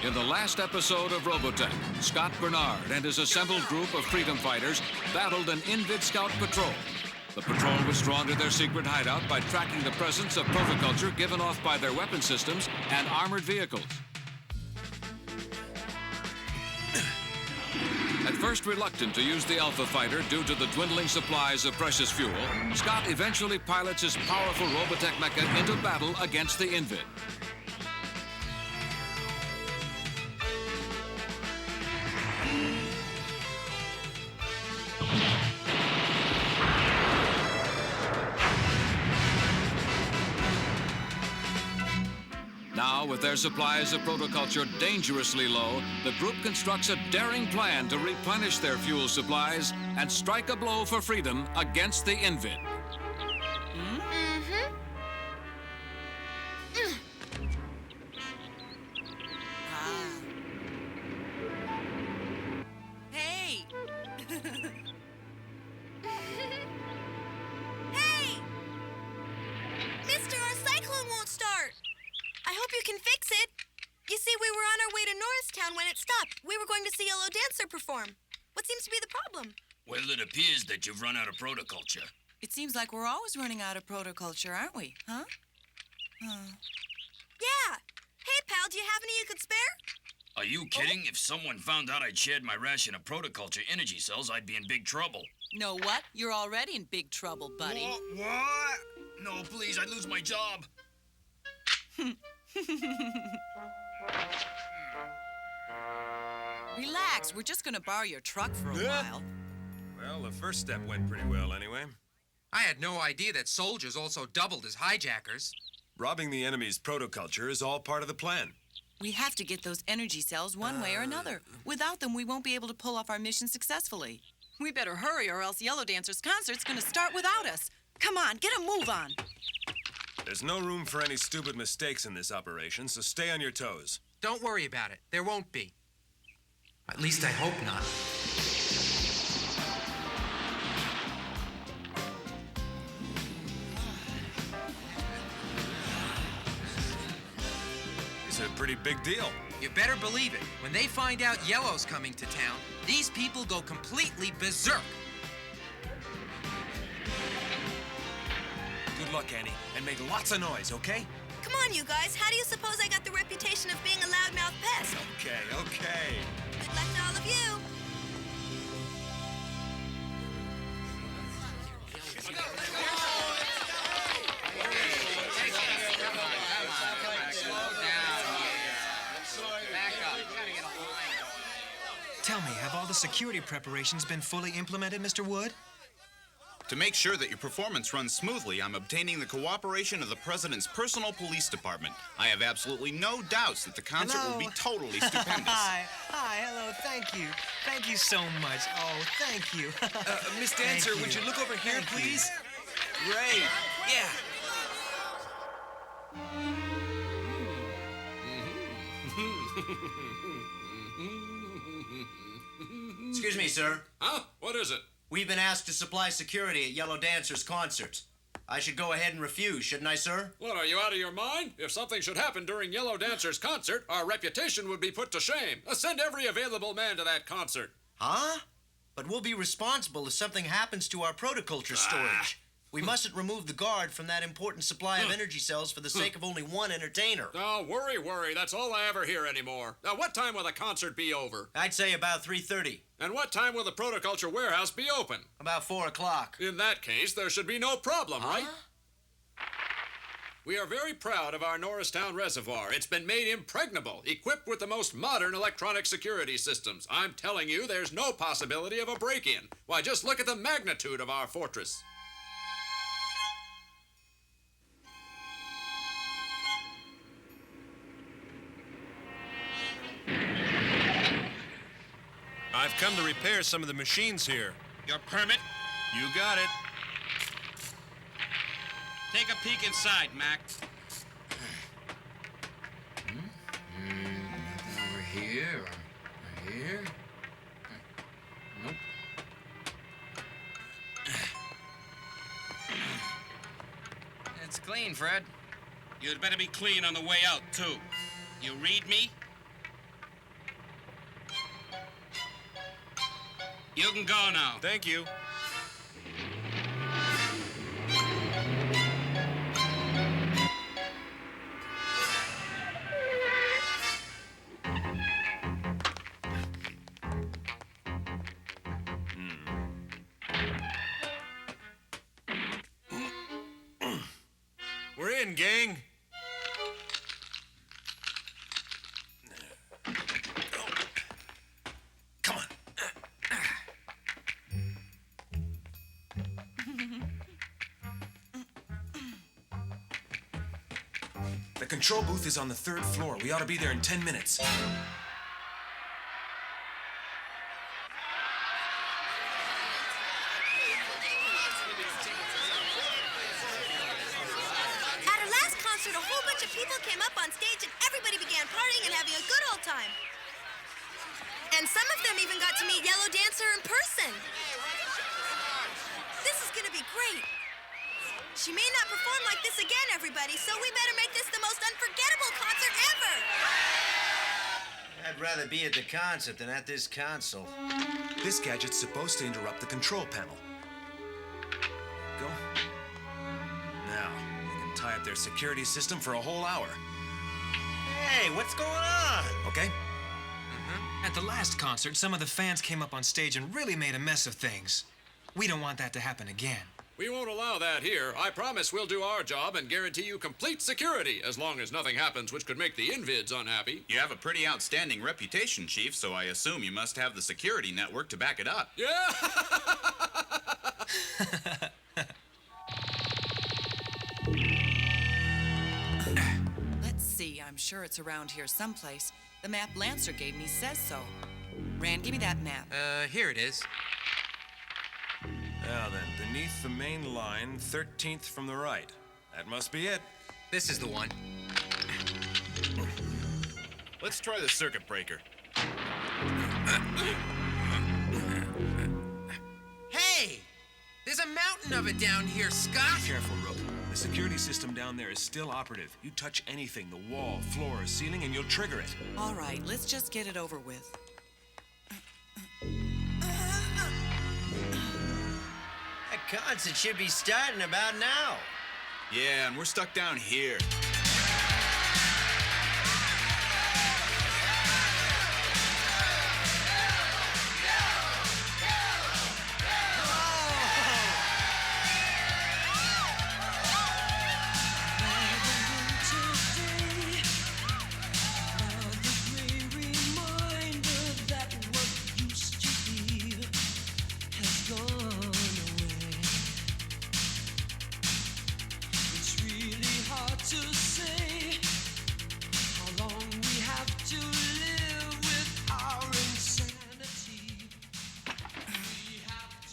In the last episode of Robotech, Scott Bernard and his assembled group of freedom fighters battled an Invid Scout patrol. The patrol was drawn to their secret hideout by tracking the presence of protoculture given off by their weapon systems and armored vehicles. At first reluctant to use the Alpha Fighter due to the dwindling supplies of precious fuel, Scott eventually pilots his powerful Robotech mecha into battle against the Invid. Now, with their supplies of protoculture dangerously low, the group constructs a daring plan to replenish their fuel supplies and strike a blow for freedom against the Invid. Hey! Hey! Mister, our cyclone won't start. I hope you can fix it. You see, we were on our way to Norristown when it stopped. We were going to see Yellow Dancer perform. What seems to be the problem? Well, it appears that you've run out of protoculture. It seems like we're always running out of protoculture, aren't we? Huh? Yeah. Hey, pal, do you have any you could spare? Are you kidding? If someone found out I'd shared my ration of protoculture energy cells, I'd be in big trouble. Know what? You're already in big trouble, buddy. What? No, please, I'd lose my job. Relax, we're just gonna borrow your truck for a while. Well, the first step went pretty well anyway. I had no idea that soldiers also doubled as hijackers. Robbing the enemy's protoculture is all part of the plan. We have to get those energy cells one way or another. Without them, we won't be able to pull off our mission successfully. We better hurry or else Yellow Dancer's concert's gonna start without us. Come on, get a move on. There's no room for any stupid mistakes in this operation, so stay on your toes. Don't worry about it. There won't be. At least I hope not. It's a pretty big deal. You better believe it. When they find out Yellow's coming to town, these people go completely berserk. Good luck, Annie, and make lots of noise, okay? Come on, you guys. How do you suppose I got the reputation of being a loudmouth pest? Okay. Good luck to all of you. Tell me, have all the security preparations been fully implemented, Mr. Wood? To make sure that your performance runs smoothly, I'm obtaining the cooperation of the President's personal police department. I have absolutely no doubts that the concert will be totally stupendous. Hi, hello, thank you. Thank you so much. Oh, thank you. Miss Dancer, would you look over here, please? Great. Yeah. Excuse me, sir. Huh? What is it? We've been asked to supply security at Yellow Dancer's concerts. I should go ahead and refuse, shouldn't I, sir? What, are you out of your mind? If something should happen during Yellow Dancer's concert, our reputation would be put to shame. Send every available man to that concert. Huh? But we'll be responsible if something happens to our protoculture storage. We mustn't remove the guard from that important supply of energy cells for the sake of only one entertainer. Oh, worry. That's all I ever hear anymore. Now, what time will the concert be over? I'd say about 3:30. And what time will the protoculture warehouse be open? About 4 o'clock. In that case, there should be no problem, right? We are very proud of our Norristown reservoir. It's been made impregnable, equipped with the most modern electronic security systems. I'm telling you, there's no possibility of a break-in. Why, just look at the magnitude of our fortress. I've come to repair some of the machines here. Your permit? You got it. Take a peek inside, Mac. Over here or here? Nope. It's clean, Fred. You'd better be clean on the way out, too. You read me? You can go now. Thank you. We're in, gang. Come on. The control booth is on the 3rd floor. We ought to be there in 10 minutes. At our last concert, a whole bunch of people came up on stage and everybody began partying and having a good old time. And some of them even got to meet Yellow Dancer in person. This is gonna be great. She may not perform like this again, everybody, so we better make this the most unforgettable concert ever! I'd rather be at the concert than at this console. This gadget's supposed to interrupt the control panel. Go. Now, they can tie up their security system for a whole hour. Hey, what's going on? Okay? At the last concert, some of the fans came up on stage and really made a mess of things. We don't want that to happen again. We won't allow that here. I promise we'll do our job and guarantee you complete security, as long as nothing happens which could make the Invids unhappy. You have a pretty outstanding reputation, Chief, so I assume you must have the security network to back it up. Yeah! Let's see, I'm sure it's around here someplace. The map Lancer gave me says so. Rand, give me that map. Here it is. Now then, beneath the main line, 13th from the right. That must be it. This is the one. Let's try the circuit breaker. Hey! There's a mountain of it down here, Scott! Careful, Rook. The security system down there is still operative. You touch anything, the wall, floor, ceiling, and you'll trigger it. All right, let's just get it over with. That concert should be starting about now. Yeah, and we're stuck down here.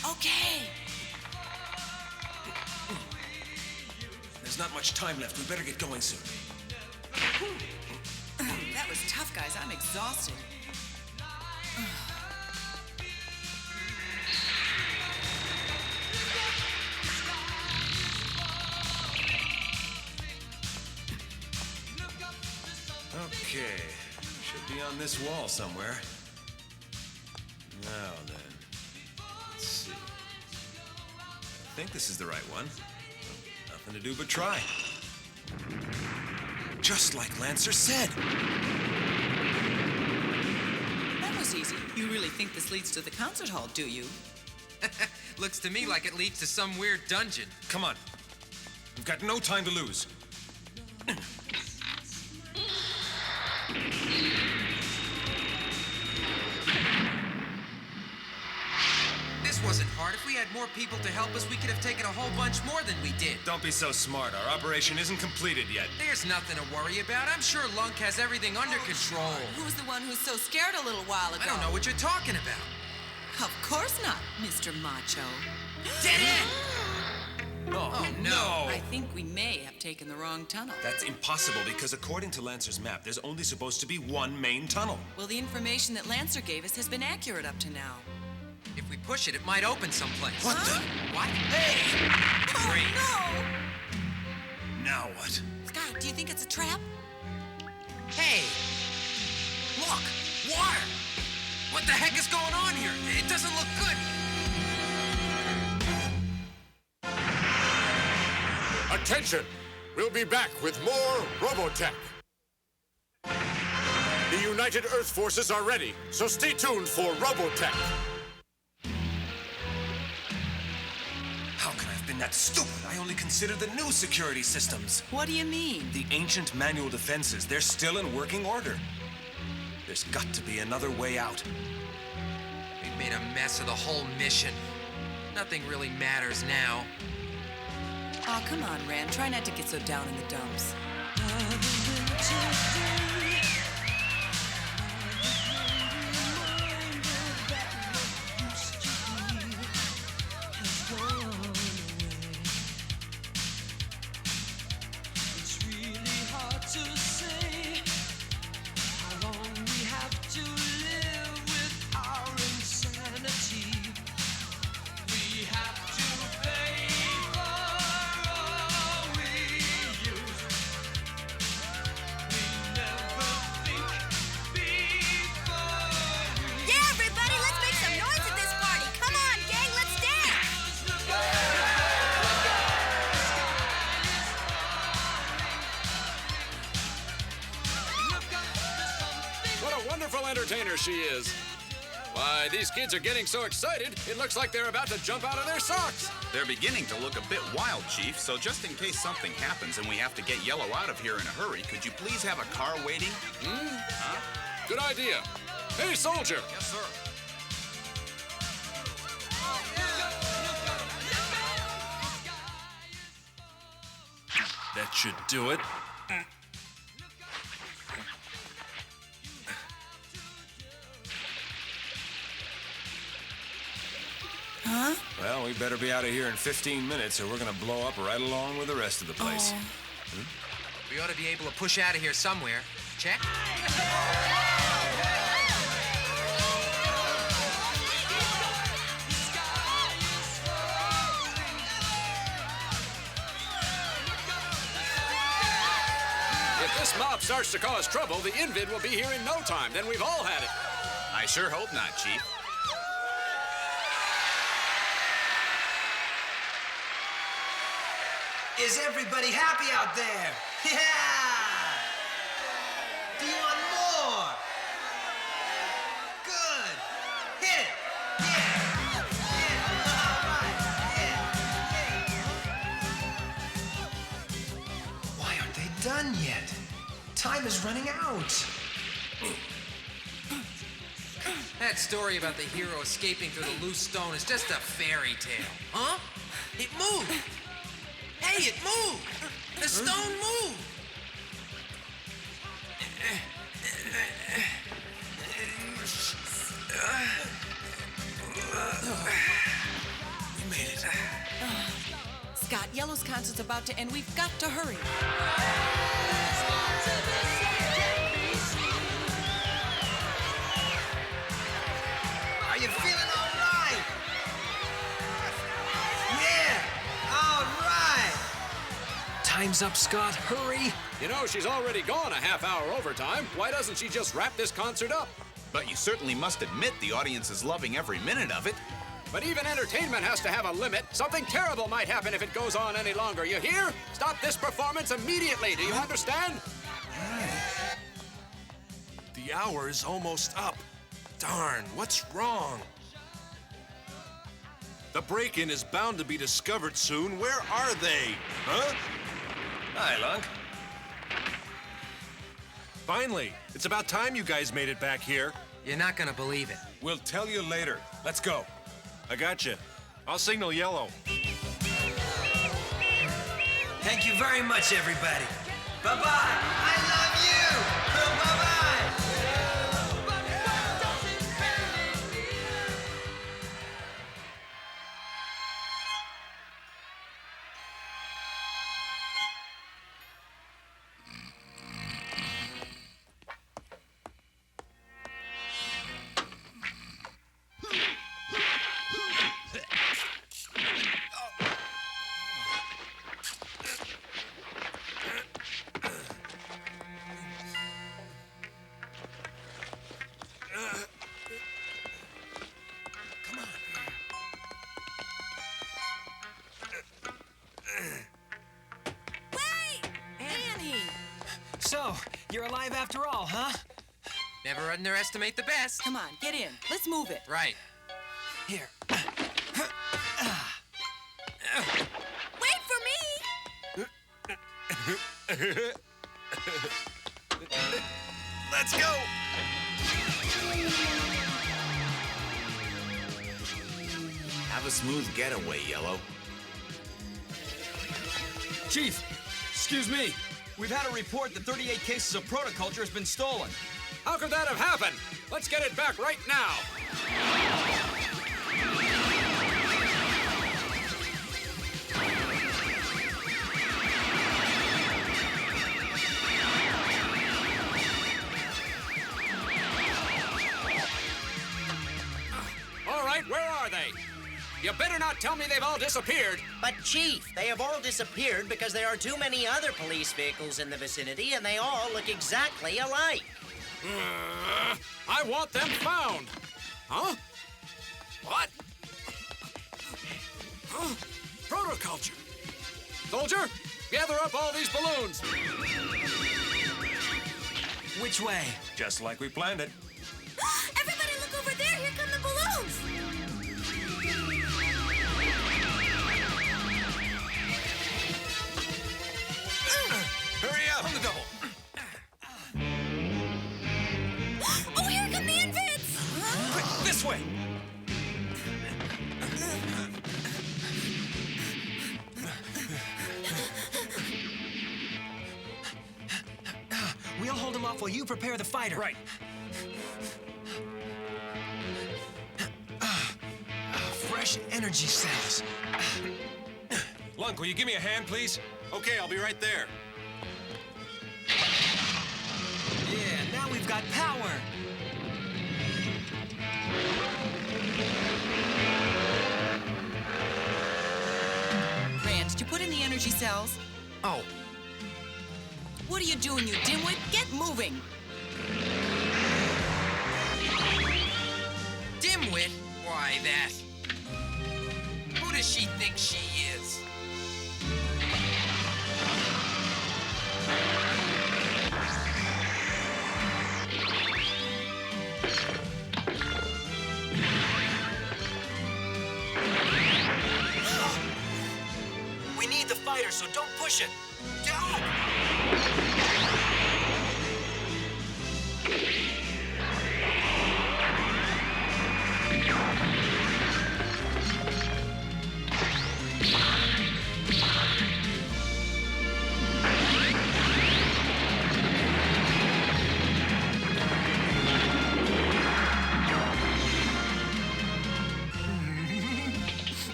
Okay. There's not much time left. We better get going soon. That was tough, guys. I'm exhausted. Okay. Should be on this wall somewhere. Now then. Let's see. I think this is the right one. Nothing to do but try. Just like Lancer said. That was easy. You really think this leads to the concert hall, do you? Looks to me like it leads to some weird dungeon. Come on. We've got no time to lose. This wasn't hard. If we had more people to help us, we could have taken a whole bunch more than we did. Don't be so smart. Our operation isn't completed yet. There's nothing to worry about. I'm sure Lunk has everything under control. Who's the one who's so scared a little while ago? I don't know what you're talking about. Of course not, Mr. Macho. Dead end! Oh, no! I think we may have taken the wrong tunnel. That's impossible because according to Lancer's map, there's only supposed to be one main tunnel. Well, the information that Lancer gave us has been accurate up to now. If we push it, it might open someplace. What the? What? Hey! Great. No! Now what? Scott, do you think it's a trap? Hey! Look! Water! What What the heck is going on here? It doesn't look good. Attention! We'll be back with more Robotech. The United Earth Forces are ready, so stay tuned for Robotech. How can I have been that stupid? I only considered the new security systems. What do you mean? The ancient manual defenses, they're still in working order. There's got to be another way out. We made a mess of the whole mission. Nothing really matters now. Aw, come on, Rand. Try not to get so down in the dumps. Entertainer she is. Why, these kids are getting so excited, it looks like they're about to jump out of their socks. They're beginning to look a bit wild, Chief, so just in case something happens and we have to get Yellow out of here in a hurry, could you please have a car waiting? Huh? Good idea. Hey, soldier! Yes, sir. That should do it. Huh? Well, we better be out of here in 15 minutes or we're gonna blow up right along with the rest of the place. We ought to be able to push out of here somewhere. Check. If this mob starts to cause trouble, the Invid will be here in no time. Then we've all had it. I sure hope not, Chief. Is everybody happy out there? Yeah! Do you want more? Good. Hit it. Yeah. Yeah. All right. Yeah. Why aren't they done yet? Time is running out. That story about the hero escaping through the loose stone is just a fairy tale, huh? It moved. Hey, it moved! The stone moved! We made it. Scott, Yellow's concert's about to end. We've got to hurry. Are you feeling all right? Yeah! All right! Time's up, Scott. Hurry. You know, she's already gone a half-hour overtime. Why doesn't she just wrap this concert up? But you certainly must admit the audience is loving every minute of it. But even entertainment has to have a limit. Something terrible might happen if it goes on any longer. You hear? Stop this performance immediately. Do you understand? The hour is almost up. Darn, what's wrong? The break-in is bound to be discovered soon. Where are they? Huh? Hi, Lunk. Finally, it's about time you guys made it back here. You're not gonna believe it. We'll tell you later. Let's go. I got you. I'll signal Yellow. Thank you very much, everybody. Bye-bye. I love you. Bye-bye. You're alive after all, huh? Never underestimate the best. Come on, get in. Let's move it. Right. Here. Wait for me! Let's go! Have a smooth getaway, Yellow. Chief, excuse me. We've had a report that 38 cases of Protoculture has been stolen. How could that have happened? Let's get it back right now. All right, where are they? You better not tell me they've all disappeared. But, Chief, they have all disappeared because there are too many other police vehicles in the vicinity, and they all look exactly alike. I want them found. Huh? What? Huh? Protoculture. Soldier, gather up all these balloons. Which way? Just like we planned it. Everybody look over there! Here come the balloons! Hurry up! On the double! Oh, here come the Invids! Quick, this way! We'll hold him off while you prepare the fighter. Right. Fresh energy cells. Lunk, will you give me a hand, please? Okay, I'll be right there. Yeah, now we've got power. Rand, did you put in the energy cells? Oh, What are you doing, you dimwit? Get moving! Dimwit? Why, that. Who does she think she is? We need the fighter, so don't push it.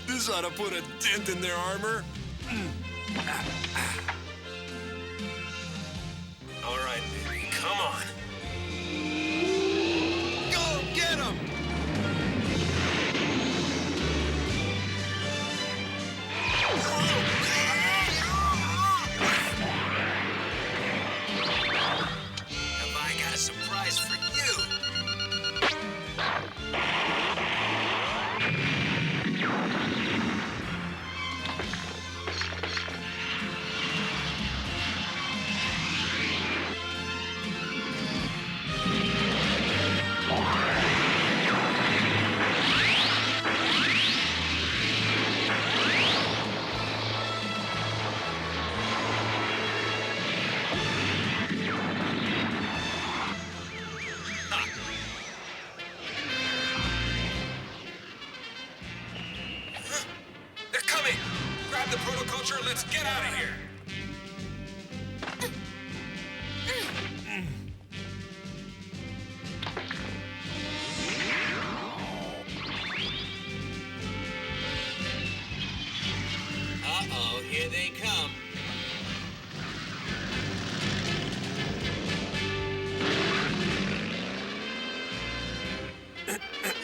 This ought to put a dent in their armor. All right, baby, come on. Go get him! Have I got a surprise for you? They're coming! Grab the Protoculture and let's get out of here! Uh-oh, here they come.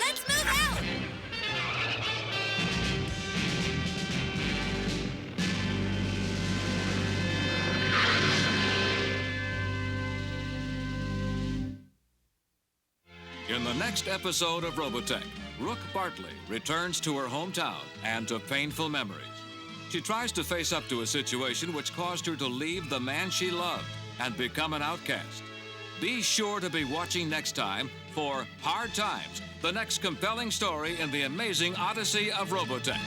Let's move out! In the next episode of Robotech, Rook Bartley returns to her hometown and to painful memories. She tries to face up to a situation which caused her to leave the man she loved and become an outcast. Be sure to be watching next time for Hard Times, the next compelling story in the amazing odyssey of Robotech.